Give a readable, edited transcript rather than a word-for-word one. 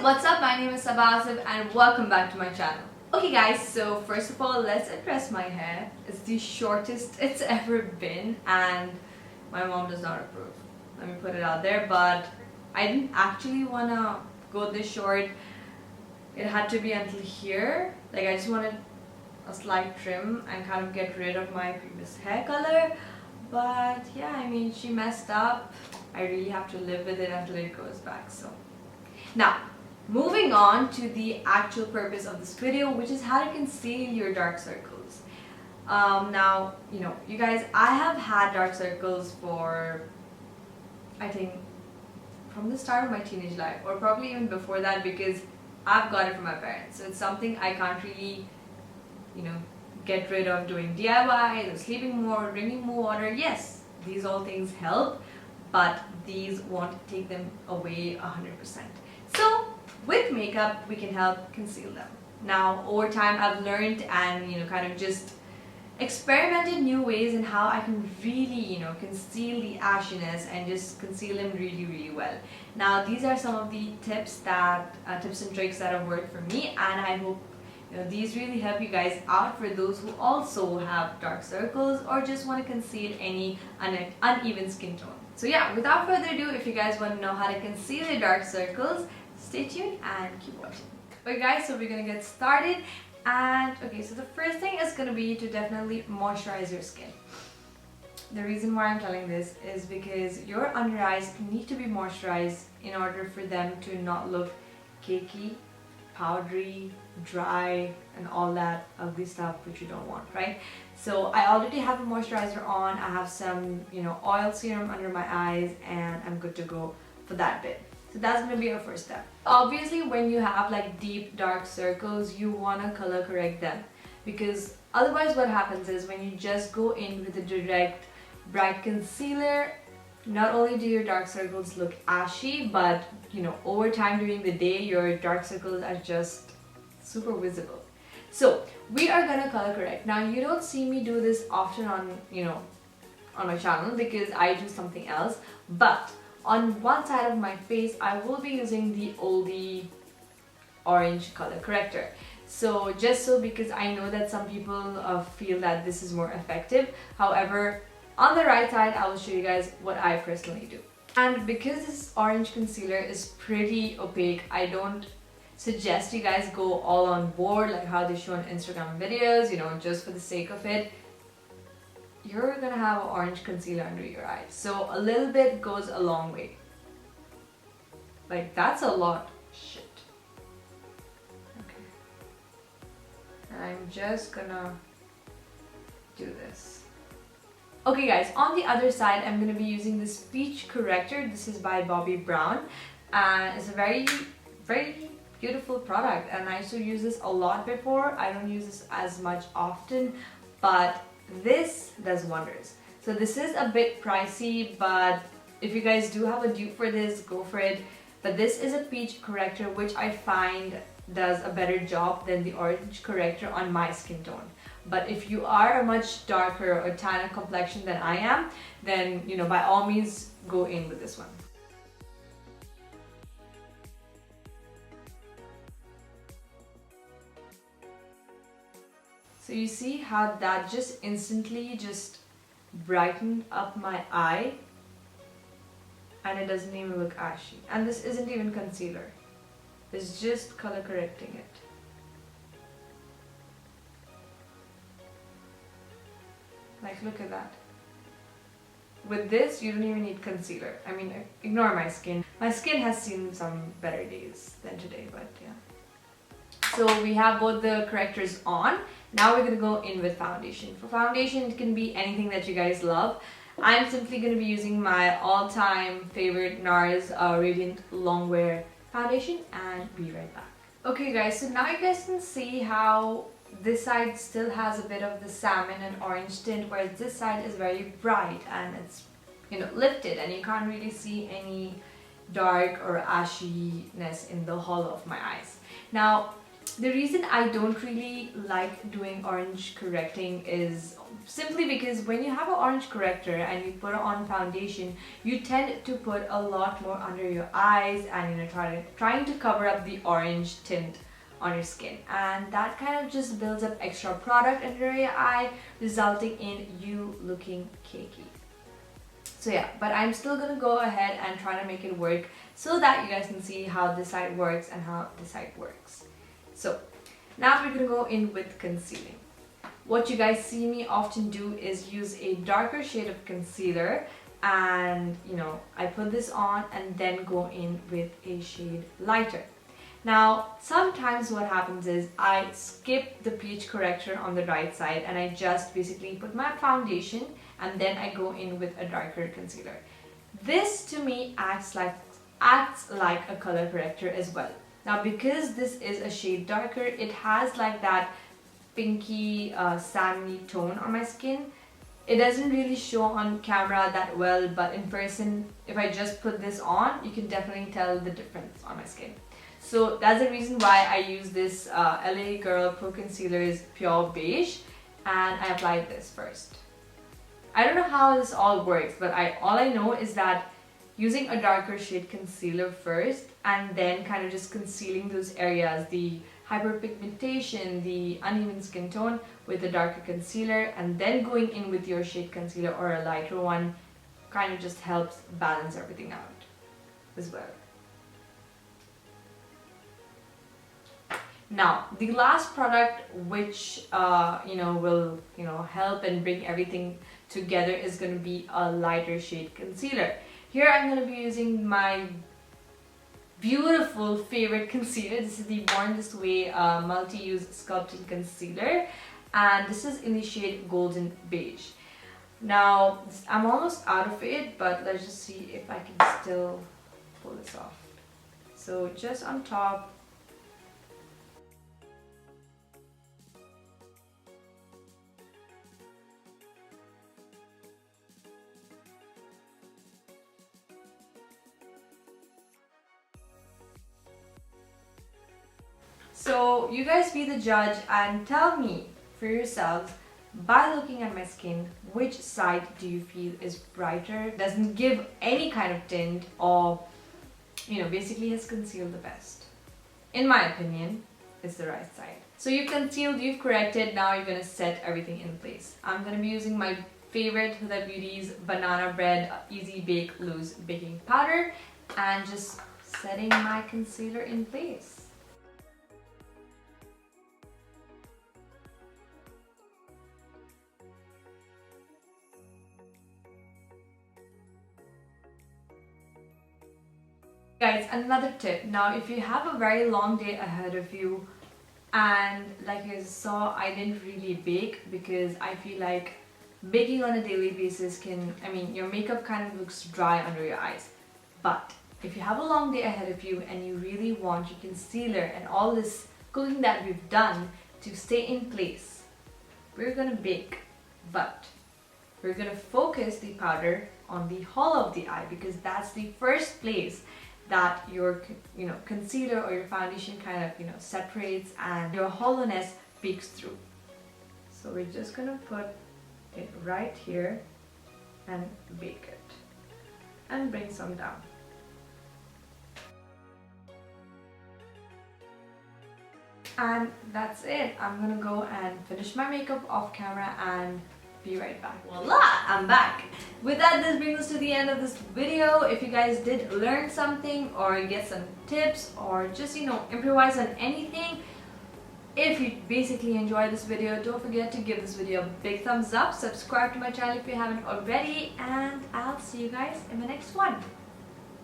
What's up? My name is Sabasib and welcome back to my channel. Okay guys, so first of all, let's address my hair. It's the shortest it's ever been and my mom does not approve. Let me put it out there, but I didn't actually want to go this short. It had to be until here. Like I just wanted a slight trim and kind of get rid of my previous hair color. But yeah, I mean, she messed up. I really have to live with it until it goes back. So now, moving on to the actual purpose of this video, which is how to conceal your dark circles. Now, you guys, I have had dark circles for, I think, from the start of my teenage life, or probably even before that, because I've got it from my parents. So it's something I can't really, get rid of doing DIY, sleeping more, drinking more water. Yes, these all things help, but these won't take them away 100%. So with makeup, we can help conceal them. Now, over time, I've learned and kind of just experimented new ways in how I can really conceal the ashiness and just conceal them really, really well. Now, these are some of the tips and tricks that have worked for me, and I hope these really help you guys out for those who also have dark circles or just want to conceal any uneven skin tone. So yeah, without further ado, if you guys want to know how to conceal your dark circles, stay tuned and keep watching. Okay guys, so we're gonna get started. And okay, so the first thing is gonna be to definitely moisturize your skin. The reason why I'm telling this is because your under eyes need to be moisturized in order for them to not look cakey, powdery, dry, and all that ugly stuff which you don't want, right? So I already have a moisturizer on. I have some oil serum under my eyes, and I'm good to go for that bit. So that's going to be our first step. Obviously, when you have like deep dark circles, you want to color correct them, because otherwise what happens is when you just go in with a direct bright concealer, not only do your dark circles look ashy, but over time during the day, your dark circles are just super visible. So we are gonna color correct. Now you don't see me do this often on on my channel because I do something else, but on one side of my face I will be using the oldie orange color corrector. So because I know that some people feel that this is more effective. However, on the right side I will show you guys what I personally do. And because this orange concealer is pretty opaque, I don't suggest you guys go all on board like how they show on Instagram videos, just for the sake of it. You're gonna have an orange concealer under your eyes, so a little bit goes a long way. Like, that's a lot. Shit. Okay. And I'm just gonna do this. Okay guys, on the other side I'm gonna be using this peach corrector. This is by Bobbi Brown, and it's a very, very beautiful product, and I used to use this a lot before. I don't use this as much often, but this does wonders. So this is a bit pricey, but if you guys do have a dupe for this, go for it. But this is a peach corrector which I find does a better job than the orange corrector on my skin tone. But if you are a much darker or tanner complexion than I am, then by all means go in with this one. So you see how that just instantly just brightened up my eye, and it doesn't even look ashy. And this isn't even concealer. It's just color correcting it. Like, look at that. With this, you don't even need concealer. I mean, ignore my skin. My skin has seen some better days than today, but yeah. So we have both the correctors on. Now we're gonna go in with foundation. For foundation, it can be anything that you guys love. I'm simply gonna be using my all-time favorite NARS Radiant Longwear foundation, and be right back. Okay guys, so now you guys can see how this side still has a bit of the salmon and orange tint, whereas this side is very bright and it's lifted, and you can't really see any dark or ashiness in the hollow of my eyes. Now The reason I don't really like doing orange correcting is simply because when you have an orange corrector and you put it on foundation, you tend to put a lot more under your eyes and trying to cover up the orange tint on your skin, and that kind of just builds up extra product under your eye, resulting in you looking cakey. So yeah, but I'm still gonna go ahead and try to make it work so that you guys can see how this side works and how this side works. So now we're gonna go in with concealing. What you guys see me often do is use a darker shade of concealer, and I put this on and then go in with a shade lighter. Now sometimes what happens is I skip the peach corrector on the right side and I just basically put my foundation and then I go in with a darker concealer. This to me acts like a color corrector as well. Now because this is a shade darker, it has like that pinky sandy tone on my skin. It doesn't really show on camera that well, but in person, if I just put this on, you can definitely tell the difference on my skin. So that's the reason why I use this LA Girl Pro Concealer's Pure Beige, and I applied this first. I don't know how this all works, but all I know is that using a darker shade concealer first and then kind of just concealing those areas, the hyperpigmentation, the uneven skin tone with a darker concealer, and then going in with your shade concealer or a lighter one kind of just helps balance everything out as well. Now the last product which will help and bring everything together is going to be a lighter shade concealer. Here I'm going to be using my beautiful favorite concealer. This is the Born This Way multi-use sculpting concealer, and this is in the shade Golden Beige. Now I'm almost out of it, but let's just see if I can still pull this off. So just on top. So you guys be the judge and tell me for yourselves, by looking at my skin, which side do you feel is brighter, doesn't give any kind of tint, or basically has concealed the best? In my opinion, it's the right side. So you've concealed, you've corrected, now you're going to set everything in place. I'm going to be using my favorite Huda Beauty's Banana Bread Easy Bake Loose Baking Powder and just setting my concealer in place. Guys, another tip. Now if you have a very long day ahead of you, and like you saw, I didn't really bake because I feel like baking on a daily basis your makeup kind of looks dry under your eyes. But if you have a long day ahead of you and you really want your concealer and all this cooking that we've done to stay in place, we're gonna bake, but we're gonna focus the powder on the hollow of the eye, because that's the first place that your concealer or your foundation kind of separates and your hollowness peeks through. So we're just gonna put it right here and bake it and bring some down. And that's it. I'm gonna go and finish my makeup off camera and be right back. Voila! I'm back! With that, this brings us to the end of this video. If you guys did learn something or get some tips or just improvise on anything, if you basically enjoyed this video, don't forget to give this video a big thumbs up, subscribe to my channel if you haven't already, and I'll see you guys in the next one.